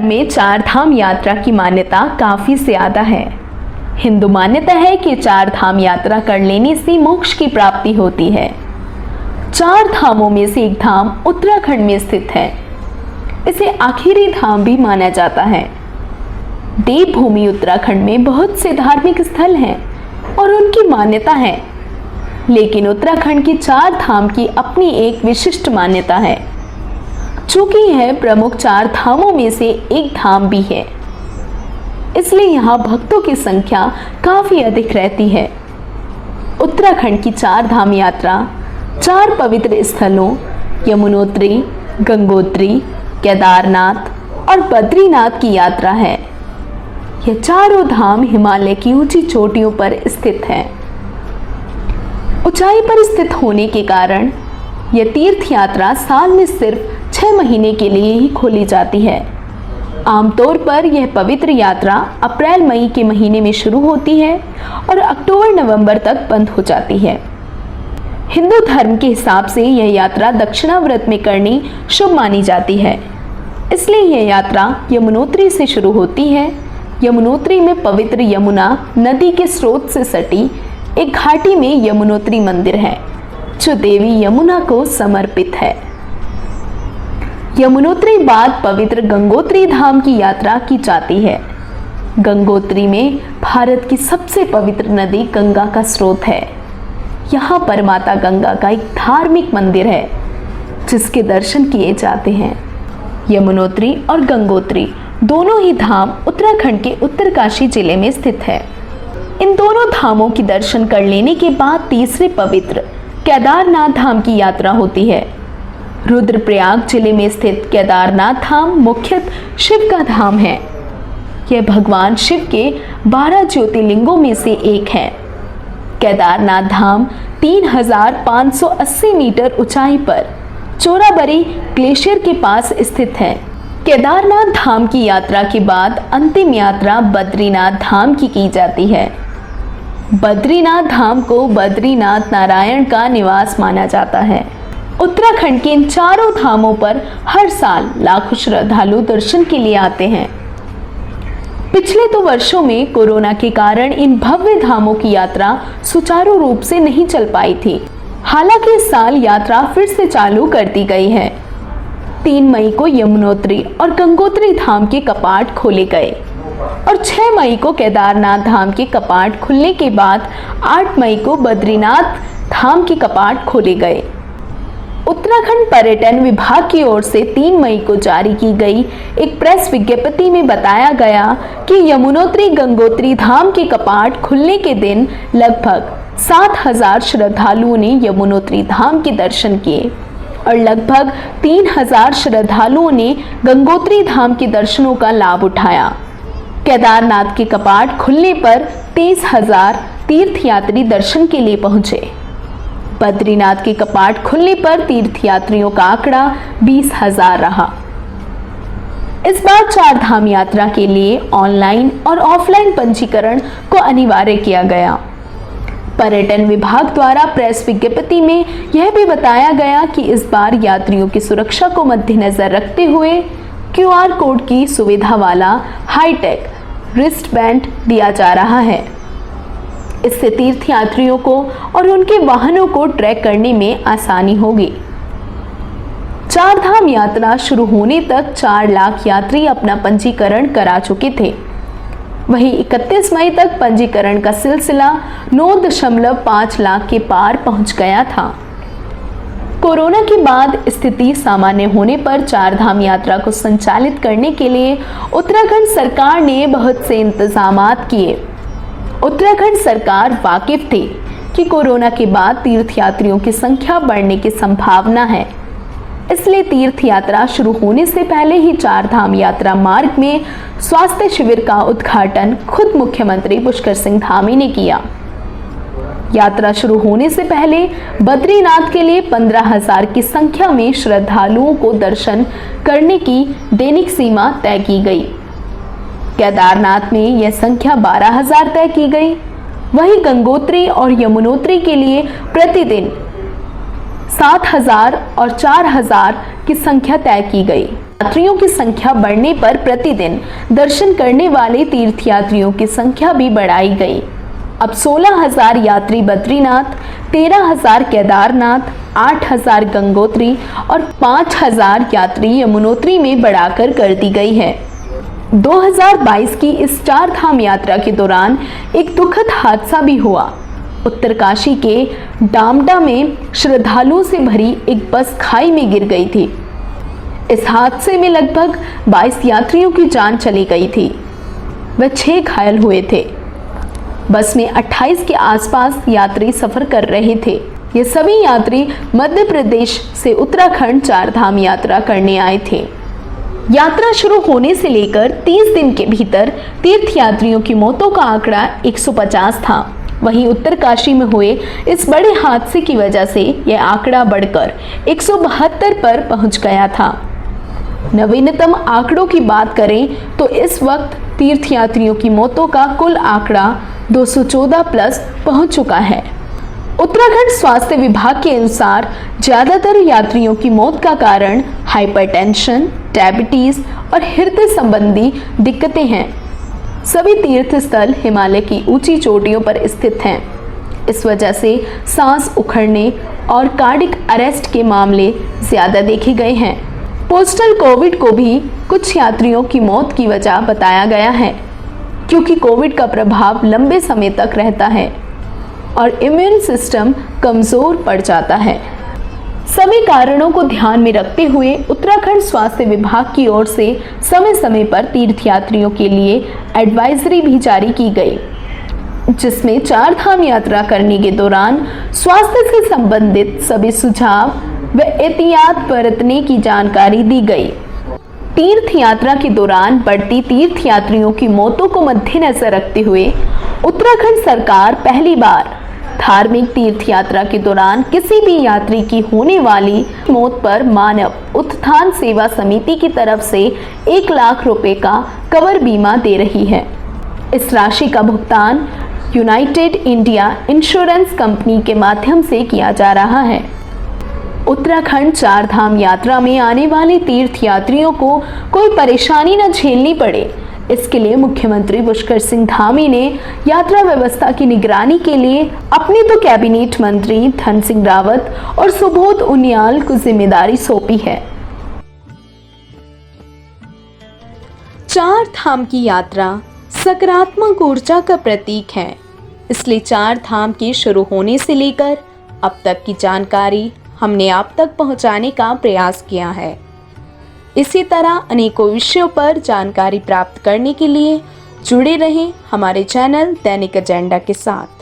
धर्म में चार धाम यात्रा की मान्यता काफी ज्यादा है। हिंदू मान्यता है कि चार धाम यात्रा कर लेने से मोक्ष की प्राप्ति होती है। चार धामों में से एक धाम उत्तराखंड में स्थित है। इसे आखिरी धाम भी माना जाता है। देवभूमि उत्तराखंड में बहुत से धार्मिक स्थल हैं और उनकी मान्यता है, लेकिन उत्तराखंड की चार धाम की अपनी एक विशिष्ट मान्यता है। चूंकि यह प्रमुख चार धामों में से एक धाम भी है, इसलिए यहाँ भक्तों की संख्या काफी अधिक रहती है। उत्तराखंड की चार धाम यात्रा चार पवित्र स्थलों यमुनोत्री, गंगोत्री, केदारनाथ और बद्रीनाथ की यात्रा है। यह चारों धाम हिमालय की ऊंची चोटियों पर स्थित हैं। ऊंचाई पर स्थित होने के कारण यह तीर्थ यात्रा साल में सिर्फ 6 महीने के लिए ही खोली जाती है। आमतौर पर यह पवित्र यात्रा अप्रैल मई के महीने में शुरू होती है और अक्टूबर नवंबर तक बंद हो जाती है। हिंदू धर्म के हिसाब से यह यात्रा दक्षिणाव्रत में करनी शुभ मानी जाती है, इसलिए यह यात्रा यमुनोत्री से शुरू होती है। यमुनोत्री में पवित्र यमुना नदी के स्रोत से सटी एक घाटी में यमुनोत्री मंदिर है, जो देवी यमुना को समर्पित है। यमुनोत्री बाद पवित्र गंगोत्री धाम की यात्रा की जाती है। गंगोत्री में भारत की सबसे पवित्र नदी गंगा का स्रोत है। यहाँ पर माता गंगा का एक धार्मिक मंदिर है, जिसके दर्शन किए जाते हैं। यमुनोत्री और गंगोत्री दोनों ही धाम उत्तराखंड के उत्तरकाशी जिले में स्थित है। इन दोनों धामों की दर्शन कर लेने के बाद तीसरे पवित्र केदारनाथ धाम की यात्रा होती है। रुद्रप्रयाग जिले में स्थित केदारनाथ धाम मुख्यतः शिव का धाम है। यह भगवान शिव के 12 ज्योतिर्लिंगों में से एक है। केदारनाथ धाम 3580 मीटर ऊंचाई पर चोराबरी ग्लेशियर के पास स्थित है। केदारनाथ धाम की यात्रा के बाद अंतिम यात्रा बद्रीनाथ धाम की जाती है। बद्रीनाथ धाम को बद्रीनाथ नारायण का निवास माना जाता है। उत्तराखंड के इन चारों धामों पर हर साल लाखों श्रद्धालु दर्शन के लिए आते हैं। पिछले 2 वर्षों में कोरोना के कारण इन भव्य धामों की यात्रा सुचारू रूप से नहीं चल पाई थी। हालांकि इस साल यात्रा फिर से चालू कर दी गई है। 3 मई को यमुनोत्री और गंगोत्री धाम के कपाट खोले गए और 6 मई को केदारनाथ धाम के कपाट खुलने के बाद 8 मई को बद्रीनाथ धाम के कपाट खोले गए। उत्तराखंड पर्यटन विभाग की ओर से 3 मई को जारी की गई एक प्रेस विज्ञप्ति में बताया गया कि यमुनोत्री गंगोत्री धाम के कपाट खुलने के दिन लगभग 7000 श्रद्धालुओं ने यमुनोत्री धाम के दर्शन किए और लगभग 3000 श्रद्धालुओं ने गंगोत्री धाम के दर्शनों का लाभ उठाया। केदारनाथ के कपाट खुलने पर 23,000 तीर्थयात्री दर्शन के लिए पहुंचे। बद्रीनाथ के कपाट खुलने पर तीर्थयात्रियों का आंकड़ा 20,000 रहा। इस बार चार धाम यात्रा के लिए ऑनलाइन और ऑफलाइन पंजीकरण को अनिवार्य किया गया। पर्यटन विभाग द्वारा प्रेस विज्ञप्ति में यह भी बताया गया कि इस बार यात्रियों की सुरक्षा को मद्देनजर रखते हुए QR कोड की सुविधा वाला हाईटेक रिस्ट बैंड दिया जा रहा है। इससे तीर्थयात्रियों को और उनके वाहनों को ट्रैक करने में आसानी होगी। चार धाम यात्रा शुरू होने तक 4 लाख यात्री अपना पंजीकरण करा चुके थे। वहीं 31 मई तक पंजीकरण का सिलसिला 9.5 लाख के पार पहुंच गया था। कोरोना के बाद स्थिति सामान्य होने पर चार धाम यात्रा को संचालित करने के लिए उत्तराखंड सरकार ने बहुत से इंतजामात किए। उत्तराखंड सरकार वाकिफ थी कि कोरोना के बाद तीर्थयात्रियों की संख्या बढ़ने की संभावना है, इसलिए तीर्थ यात्रा शुरू होने से पहले ही चार धाम यात्रा मार्ग में स्वास्थ्य शिविर का उद्घाटन खुद मुख्यमंत्री पुष्कर सिंह धामी ने किया। यात्रा शुरू होने से पहले बद्रीनाथ के लिए 15,000 की संख्या में श्रद्धालुओं को दर्शन करने की दैनिक सीमा तय की गई। केदारनाथ में यह संख्या 12,000 तय की गई। वहीं गंगोत्री और यमुनोत्री के लिए प्रतिदिन 7,000 और 4,000 की संख्या तय की गई। यात्रियों की संख्या बढ़ने पर प्रतिदिन दर्शन करने वाले तीर्थयात्रियों की संख्या भी बढ़ाई गई। अब 16,000 यात्री बद्रीनाथ, 13,000 केदारनाथ, 8,000 गंगोत्री और 5,000 यात्री यमुनोत्री में बढ़ाकर कर दी गई है। 2022 की इस चार धाम यात्रा के दौरान एक दुखद हादसा भी हुआ। उत्तरकाशी के डामडा में श्रद्धालुओं से भरी एक बस खाई में गिर गई थी। इस हादसे में लगभग 22 यात्रियों की जान चली गई थी व 6 घायल हुए थे। बस में 28 के आसपास यात्री सफर कर रहे थे। ये सभी यात्री मध्य प्रदेश से उत्तराखंड चार धाम यात्रा करने आए थे। यात्रा शुरू होने से लेकर 30 दिन के भीतर तीर्थयात्रियों की मौतों का आंकड़ा 150 था। वहीं उत्तरकाशी में हुए इस बड़े हादसे की वजह से यह आंकड़ा बढ़कर 172 पर पहुंच गया था। नवीनतम आंकड़ों की बात करें तो इस वक्त तीर्थयात्रियों की मौतों का कुल आंकड़ा 214 प्लस पहुंच चुका है। उत्तराखंड स्वास्थ्य विभाग के अनुसार ज्यादातर यात्रियों की मौत का कारण हाइपरटेंशन, डायबिटीज और हृदय संबंधी दिक्कतें हैं। सभी तीर्थ स्थल हिमालय की ऊंची चोटियों पर स्थित हैं। इस वजह से सांस उखड़ने और कार्डिक अरेस्ट के मामले ज्यादा देखे गए हैं। पोस्टल कोविड को भी कुछ यात्रियों की मौत की वजह बताया गया है, क्योंकि कोविड का प्रभाव लंबे समय तक रहता है और इम्यून सिस्टम कमजोर पड़ जाता है। सभी कारणों को ध्यान में रखते हुए उत्तराखंड स्वास्थ्य विभाग की ओर से समय समय पर तीर्थयात्रियों के लिए एडवाइजरी भी जारी की गई, जिसमें चार धाम यात्रा करने के दौरान स्वास्थ्य से संबंधित सभी सुझाव व एहतियात बरतने की जानकारी दी गई। तीर्थ यात्रा के दौरान बढ़ती तीर्थयात्रियों की मौतों को मद्देनजर रखते हुए उत्तराखंड सरकार पहली बार धार्मिक तीर्थ यात्रा के दौरान किसी भी यात्री की होने वाली मौत पर मानव उत्थान सेवा समिति की तरफ से 1 लाख रुपए का कवर बीमा दे रही है। इस राशि का भुगतान यूनाइटेड इंडिया इंश्योरेंस कंपनी के माध्यम से किया जा रहा है। उत्तराखंड चार धाम यात्रा में आने वाले तीर्थ यात्रियों को कोई परेशानी न झेलनी पड़े, इसके लिए मुख्यमंत्री पुष्कर सिंह धामी ने यात्रा व्यवस्था की निगरानी के लिए अपने तो कैबिनेट मंत्री धन सिंह रावत और सुबोध उनियाल को जिम्मेदारी सौंपी है। चार धाम की यात्रा सकारात्मक ऊर्जा का प्रतीक है, इसलिए चार धाम के शुरू होने से लेकर अब तक की जानकारी हमने आप तक पहुंचाने का प्रयास किया है। इसी तरह अनेकों विषयों पर जानकारी प्राप्त करने के लिए जुड़े रहें हमारे चैनल दैनिक एजेंडा के साथ।